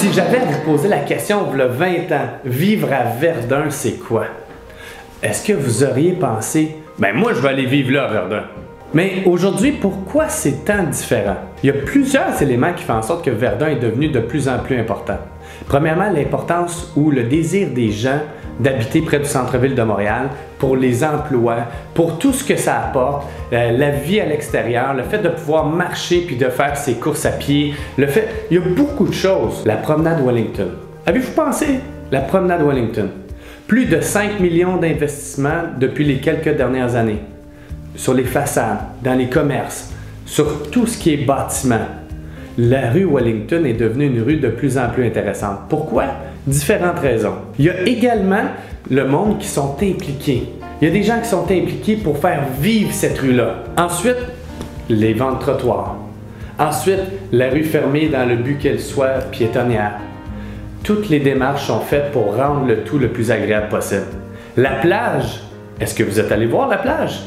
Si j'avais à vous poser la question il y a 20 ans, vivre à Verdun, c'est quoi? Est-ce que vous auriez pensé, ben moi je vais aller vivre là à Verdun? Mais aujourd'hui, pourquoi c'est tant différent? Il y a plusieurs éléments qui font en sorte que Verdun est devenu de plus en plus important. Premièrement, l'importance ou le désir des gens d'habiter près du centre-ville de Montréal pour les emplois, pour tout ce que ça apporte, la vie à l'extérieur, le fait de pouvoir marcher puis de faire ses courses à pied, il y a beaucoup de choses. La promenade Wellington. Avez-vous pensé? La promenade Wellington. Plus de 5 millions d'investissements depuis les quelques dernières années. Sur les façades, dans les commerces, sur tout ce qui est bâtiment. La rue Wellington est devenue une rue de plus en plus intéressante. Pourquoi? Différentes raisons. Il y a également le monde qui sont impliqués. Il y a des gens qui sont impliqués pour faire vivre cette rue-là. Ensuite, les ventes trottoirs. Ensuite, la rue fermée dans le but qu'elle soit piétonnière. Toutes les démarches sont faites pour rendre le tout le plus agréable possible. La plage. Est-ce que vous êtes allé voir la plage?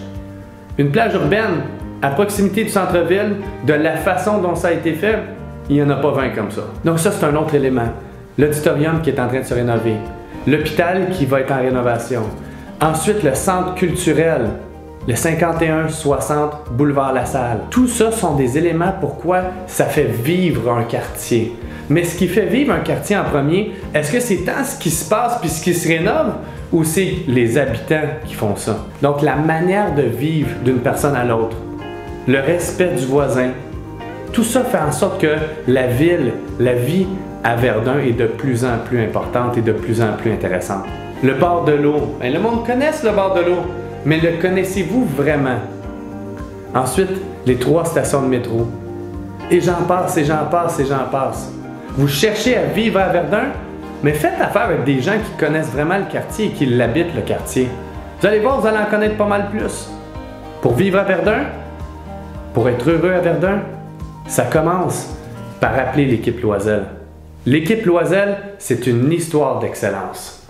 Une plage urbaine à proximité du centre-ville, de la façon dont ça a été fait, il n'y en a pas 20 comme ça. Donc ça, c'est un autre élément. L'auditorium qui est en train de se rénover. L'hôpital qui va être en rénovation. Ensuite, le centre culturel, le 5160 boulevard La Salle. Tout ça sont des éléments pourquoi ça fait vivre un quartier. Mais ce qui fait vivre un quartier en premier, est-ce que c'est tant ce qui se passe puis ce qui se rénove ou c'est les habitants qui font ça? Donc la manière de vivre d'une personne à l'autre, le respect du voisin, tout ça fait en sorte que la ville, la vie à Verdun est de plus en plus importante et de plus en plus intéressante. Le bord de l'eau, le monde connaît le bord de l'eau, mais le connaissez-vous vraiment? Ensuite, les 3 stations de métro. Et j'en passe, et j'en passe, et j'en passe. Vous cherchez à vivre à Verdun, mais faites affaire avec des gens qui connaissent vraiment le quartier et qui l'habitent, le quartier. Vous allez voir, vous allez en connaître pas mal plus. Pour vivre à Verdun, pour être heureux à Verdun, ça commence par appeler l'équipe Loiselle. L'équipe Loiselle, c'est une histoire d'excellence.